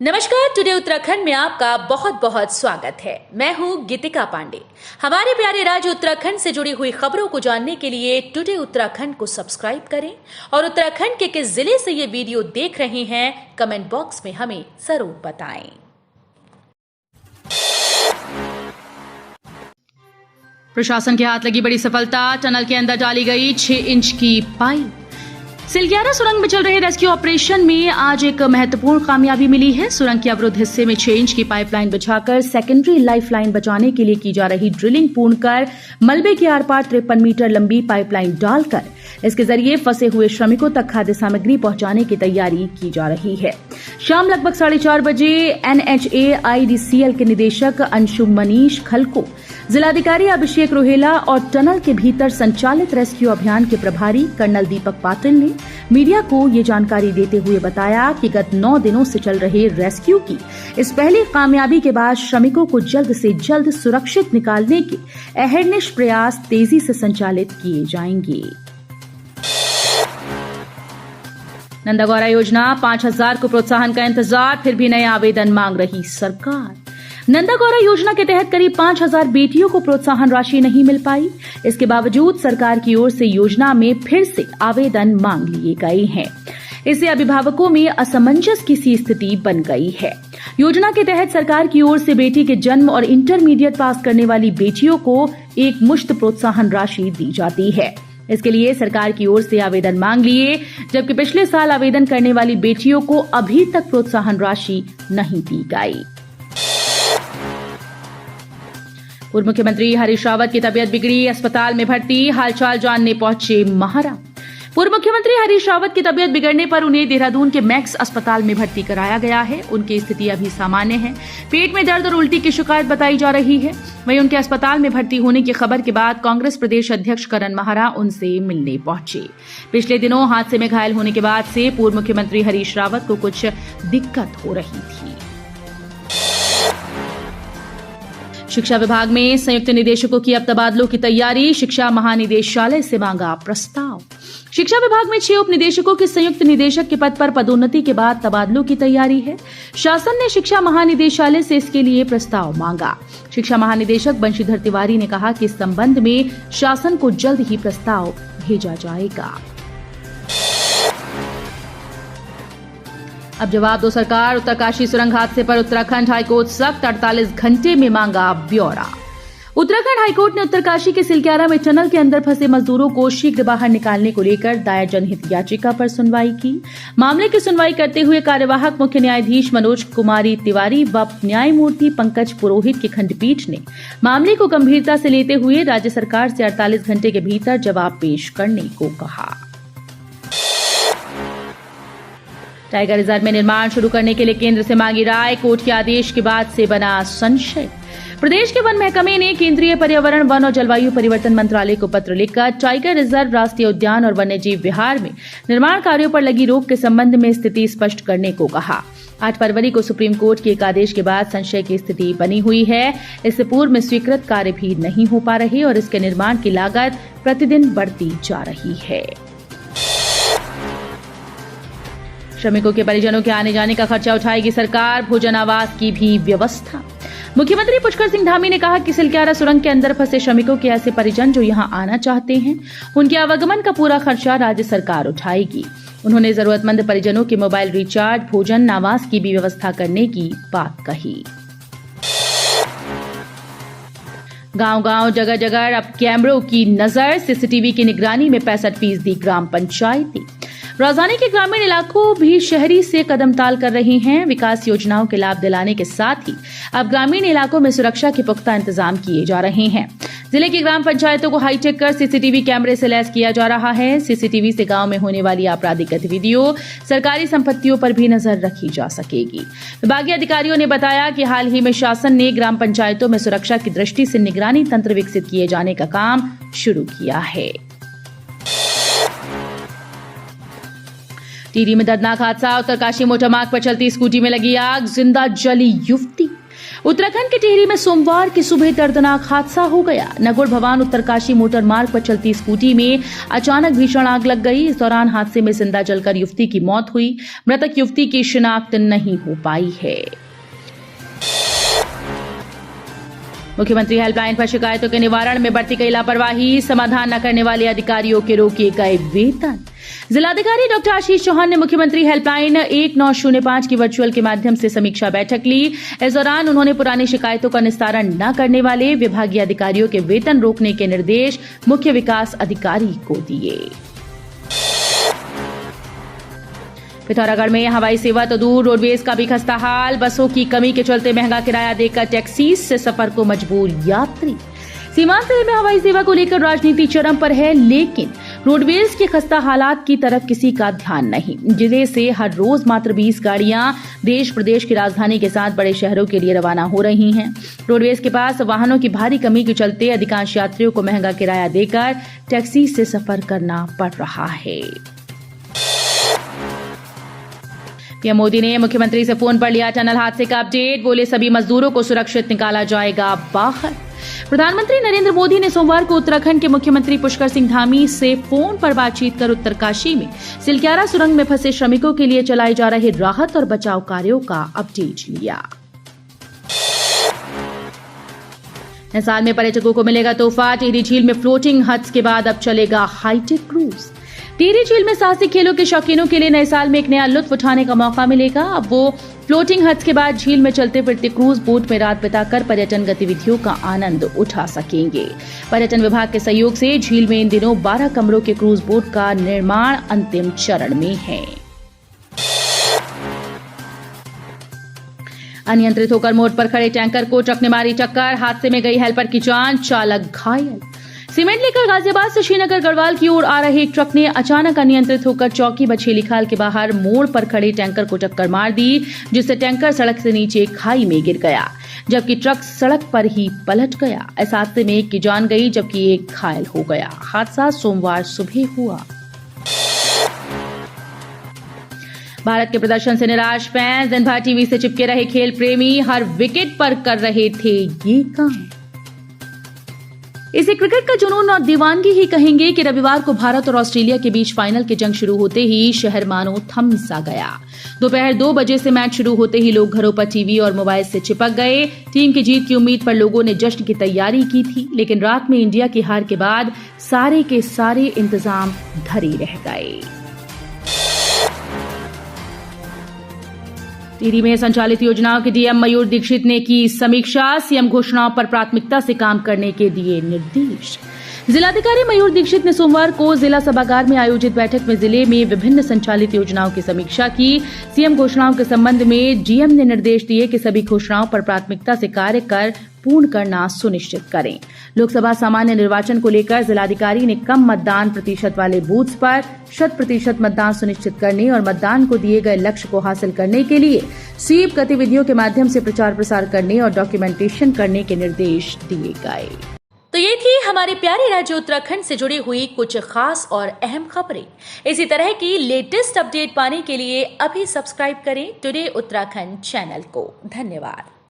नमस्कार। टुडे उत्तराखंड में आपका बहुत बहुत स्वागत है। मैं हूं गीतिका पांडे। हमारे प्यारे राज्य उत्तराखंड से जुड़ी हुई खबरों को जानने के लिए टुडे उत्तराखंड को सब्सक्राइब करें और उत्तराखंड के किस जिले से ये वीडियो देख रहे हैं कमेंट बॉक्स में हमें जरूर बताएं। प्रशासन के हाथ लगी बड़ी सफलता, टनल के अंदर डाली गई 6 इंच की पाइप। सिलग्यारा सुरंग में चल रहे रेस्क्यू ऑपरेशन में आज एक महत्वपूर्ण कामयाबी मिली है। सुरंग के अवरुद्ध हिस्से में 6 इंच की पाइपलाइन बिछाकर सेकेंडरी लाइफलाइन बचाने के लिए की जा रही ड्रिलिंग पूर्ण कर मलबे के आर पार 53 मीटर लंबी पाइपलाइन डालकर इसके जरिए फंसे हुए श्रमिकों तक खाद्य सामग्री पहुंचाने की तैयारी की जा रही है। शाम लगभग 4:30 बजे NHAIDCL के निदेशक अंशु मनीष खलको, जिलाधिकारी अभिषेक रोहेला और टनल के भीतर संचालित रेस्क्यू अभियान के प्रभारी कर्नल दीपक पाटिल ने मीडिया को ये जानकारी देते हुए बताया कि गत 9 दिनों से चल रहे रेस्क्यू की इस पहली कामयाबी के बाद श्रमिकों को जल्द से जल्द सुरक्षित निकालने के अहर्निश प्रयास तेजी से संचालित किए जाएंगे। नंदागौरा योजना 5,000 को प्रोत्साहन का इंतजार, फिर भी नए आवेदन मांग रही सरकार। नंदागौरा योजना के तहत करीब 5,000 बेटियों को प्रोत्साहन राशि नहीं मिल पाई। इसके बावजूद सरकार की ओर से योजना में फिर से आवेदन मांग लिए गए हैं। इससे अभिभावकों में असमंजस की सी स्थिति बन गई है। योजना के तहत सरकार की ओर से बेटी के जन्म और इंटरमीडिएट पास करने वाली बेटियों को एक मुश्त प्रोत्साहन राशि दी जाती है। इसके लिए सरकार की ओर से आवेदन मांग लिए, जबकि पिछले साल आवेदन करने वाली बेटियों को अभी तक प्रोत्साहन राशि नहीं दी गई। पूर्व मुख्यमंत्री हरीश रावत की तबीयत बिगड़ी, अस्पताल में भर्ती, हालचाल जानने पहुंचे महाराज। पूर्व मुख्यमंत्री हरीश रावत की तबीयत बिगड़ने पर उन्हें देहरादून के मैक्स अस्पताल में भर्ती कराया गया है। उनकी स्थिति अभी सामान्य है। पेट में दर्द और उल्टी की शिकायत बताई जा रही है। वहीं उनके अस्पताल में भर्ती होने की खबर के बाद कांग्रेस प्रदेश अध्यक्ष करण महारा उनसे मिलने पहुंचे। पिछले दिनों हादसे में घायल होने के बाद से पूर्व मुख्यमंत्री हरीश रावत को कुछ दिक्कत हो रही थी। शिक्षा विभाग में संयुक्त निदेशकों की अब तबादलों की तैयारी, शिक्षा महानिदेशालय से मांगा प्रस्ताव। शिक्षा विभाग में 6 उप निदेशकों के संयुक्त निदेशक के पद पर पदोन्नति के बाद तबादलों की तैयारी है। शासन ने शिक्षा महानिदेशालय से इसके लिए प्रस्ताव मांगा। शिक्षा महानिदेशक बंशीधर तिवारी ने कहा कि इस संबंध में शासन को जल्द ही प्रस्ताव भेजा जाएगा। अब जवाब दो सरकार, उत्तरकाशी सुरंग हादसे पर उत्तराखंड हाईकोर्ट सख्त, 48 घंटे में मांगा ब्यौरा। उत्तराखंड हाईकोर्ट ने उत्तरकाशी के सिलग्यारा में टनल के अंदर फंसे मजदूरों को शीघ्र बाहर निकालने को लेकर दायर जनहित याचिका पर सुनवाई की। मामले की सुनवाई करते हुए कार्यवाहक मुख्य न्यायाधीश मनोज कुमारी तिवारी व न्यायमूर्ति पंकज पुरोहित की खंडपीठ ने मामले को गंभीरता से लेते हुए राज्य सरकार से 48 घंटे के भीतर जवाब पेश करने को कहा। टाइगर रिजर्व में निर्माण शुरू करने के लिए केंद्र से मांगी राय, कोर्ट के आदेश के बाद से बना संशय। प्रदेश के वन महकमे ने केंद्रीय पर्यावरण, वन और जलवायु परिवर्तन मंत्रालय को पत्र लिखकर टाइगर रिजर्व, राष्ट्रीय उद्यान और वन्यजीव विहार में निर्माण कार्यों पर लगी रोक के संबंध में स्थिति स्पष्ट करने को कहा। 8 फरवरी को सुप्रीम कोर्ट के एक आदेश के बाद संशय की स्थिति बनी हुई है। इससे पूर्व में स्वीकृत कार्य भी नहीं हो पा रहे और इसके निर्माण की लागत प्रतिदिन बढ़ती जा रही है। श्रमिकों के परिजनों के आने जाने का खर्चा उठाएगी सरकार, भोजन आवास की भी व्यवस्था। मुख्यमंत्री पुष्कर सिंह धामी ने कहा कि सिलग्यारा सुरंग के अंदर फंसे श्रमिकों के ऐसे परिजन जो यहां आना चाहते हैं, उनके आवागमन का पूरा खर्चा राज्य सरकार उठाएगी। उन्होंने जरूरतमंद परिजनों के मोबाइल रिचार्ज, भोजन, आवास की भी व्यवस्था करने की बात कही। गांव-गांव, जगह-जगह अब कैमरों की नजर, सीसीटीवी की निगरानी में 65% ग्राम पंचायतें। राजधानी के ग्रामीण इलाकों भी शहरी से कदम ताल कर रही हैं। विकास योजनाओं के लाभ दिलाने के साथ ही अब ग्रामीण इलाकों में सुरक्षा के पुख्ता इंतजाम किए जा रहे हैं। जिले की ग्राम पंचायतों को हाईटेक कर सीसीटीवी कैमरे से लैस किया जा रहा है। सीसीटीवी से गांव में होने वाली आपराधिक गतिविधियों, सरकारी संपत्तियों पर भी नजर रखी जा सकेगी। विभागीय अधिकारियों ने बताया कि हाल ही में शासन ने ग्राम पंचायतों में सुरक्षा की दृष्टि से निगरानी तंत्र विकसित किए जाने का काम शुरू किया है। टिहरी में दर्दनाक हादसा, उत्तरकाशी मोटर मार्ग पर चलती स्कूटी में लगी आग, जिंदा जली युवती। उत्तराखंड के टिहरी में सोमवार की सुबह दर्दनाक हादसा हो गया। नगुड़ भवान उत्तरकाशी मोटर मार्ग पर चलती स्कूटी में अचानक भीषण आग लग गई। इस दौरान हादसे में जिंदा जलकर युवती की मौत हुई। मृतक युवती की शिनाख्त नहीं हो पाई है। मुख्यमंत्री हेल्पलाइन पर शिकायतों के निवारण में बरती गई लापरवाही, समाधान न करने वाले अधिकारियों के रोके गए वेतन। जिलाधिकारी डॉक्टर आशीष चौहान ने मुख्यमंत्री हेल्पलाइन 1905 की वर्चुअल के माध्यम से समीक्षा बैठक ली। इस दौरान उन्होंने पुरानी शिकायतों का निस्तारण न करने वाले विभागीय अधिकारियों के वेतन रोकने के निर्देश मुख्य विकास अधिकारी को दिए। पिथौरागढ़ में हवाई सेवा तो दूर, रोडवेज का भी खस्ता हाल। बसों की कमी के चलते महंगा किराया देकर टैक्सी से सफर को मजबूर यात्री। सीमांत जिले में हवाई सेवा को लेकर राजनीति चरम पर है, लेकिन रोडवेज के खस्ता हालात की तरफ किसी का ध्यान नहीं। जिले से हर रोज मात्र 20 गाड़ियां देश प्रदेश की राजधानी के साथ बड़े शहरों के लिए रवाना हो रही हैं। रोडवेज के पास वाहनों की भारी कमी के चलते अधिकांश यात्रियों को महंगा किराया देकर टैक्सी से सफर करना पड़ रहा है। पीएम मोदी ने मुख्यमंत्री से फोन पर लिया टनल हादसे का अपडेट। बोले सभी मजदूरों को सुरक्षित निकाला जाएगा बाहर। प्रधानमंत्री नरेंद्र मोदी ने सोमवार को उत्तराखंड के मुख्यमंत्री पुष्कर सिंह धामी से फोन पर बातचीत कर उत्तरकाशी में सिलक्यारा सुरंग में फंसे श्रमिकों के लिए चलाए जा रहे राहत और बचाव कार्यों का अपडेट लिया। नए साल में पर्यटकों को मिलेगा तोहफा। टिहरी झील में फ्लोटिंग हट्स के बाद अब चलेगा हाईटेक क्रूज। टिहरी झील में साहसिक खेलों के शौकीनों के लिए नए साल में एक नया लुत्फ उठाने का मौका मिलेगा। अब वो फ्लोटिंग हट्स के बाद झील में चलते फिरते क्रूज बोट में रात बिताकर पर्यटन गतिविधियों का आनंद उठा सकेंगे। पर्यटन विभाग के सहयोग से झील में इन दिनों 12 कमरों के क्रूज बोट का निर्माण अंतिम चरण में है। अनियंत्रित होकर मोड़ पर खड़े टैंकर को ट्रक ने मारी टक्कर। हादसे में गई हेल्पर की जान, चालक घायल। सीमेंट लेकर गाजियाबाद से श्रीनगर गढ़वाल की ओर आ रहे एक ट्रक ने अचानक अनियंत्रित होकर चौकी बछेली खाल के बाहर मोड़ पर खड़े टैंकर को टक्कर मार दी, जिससे टैंकर सड़क से नीचे खाई में गिर गया, जबकि ट्रक सड़क पर ही पलट गया। इस हादसे में एक की जान गई जबकि एक घायल हो गया। हादसा सोमवार सुबह हुआ। भारत के प्रदर्शन से निराश फैंस, दिन भर टीवी से चिपके रहे खेल प्रेमी हर विकेट पर कर रहे थे ये काम। इसे क्रिकेट का जुनून और दीवानगी ही कहेंगे कि रविवार को भारत और ऑस्ट्रेलिया के बीच फाइनल की जंग शुरू होते ही शहर मानो थम सा गया। दोपहर 2 बजे से मैच शुरू होते ही लोग घरों पर टीवी और मोबाइल से चिपक गए। टीम की जीत की उम्मीद पर लोगों ने जश्न की तैयारी की थी, लेकिन रात में इंडिया की हार के बाद सारे के सारे इंतजाम धरे रह गए। टिहरी में संचालित योजनाओं के डीएम मयूर दीक्षित ने की समीक्षा। सीएम घोषणाओं पर प्राथमिकता से काम करने के दिए निर्देश। जिलाधिकारी मयूर दीक्षित ने सोमवार को जिला सभागार में आयोजित बैठक में जिले में विभिन्न संचालित योजनाओं की समीक्षा की। सीएम घोषणाओं के संबंध में डीएम ने निर्देश दिए कि सभी घोषणाओं पर प्राथमिकता से कार्य कर पूर्ण करना सुनिश्चित करें। लोकसभा सामान्य निर्वाचन को लेकर जिलाधिकारी ने कम मतदान प्रतिशत वाले बूथ्स पर 100% मतदान सुनिश्चित करने और मतदान को दिए गए लक्ष्य को हासिल करने के लिए स्वीप गतिविधियों के माध्यम से प्रचार प्रसार करने और डॉक्यूमेंटेशन करने के निर्देश दिए गए। तो ये थी हमारे प्यारे राज्य उत्तराखंड से जुड़ी हुई कुछ खास और अहम खबरें। इसी तरह की लेटेस्ट अपडेट पाने के लिए अभी सब्सक्राइब करें टुडे उत्तराखंड चैनल को। धन्यवाद।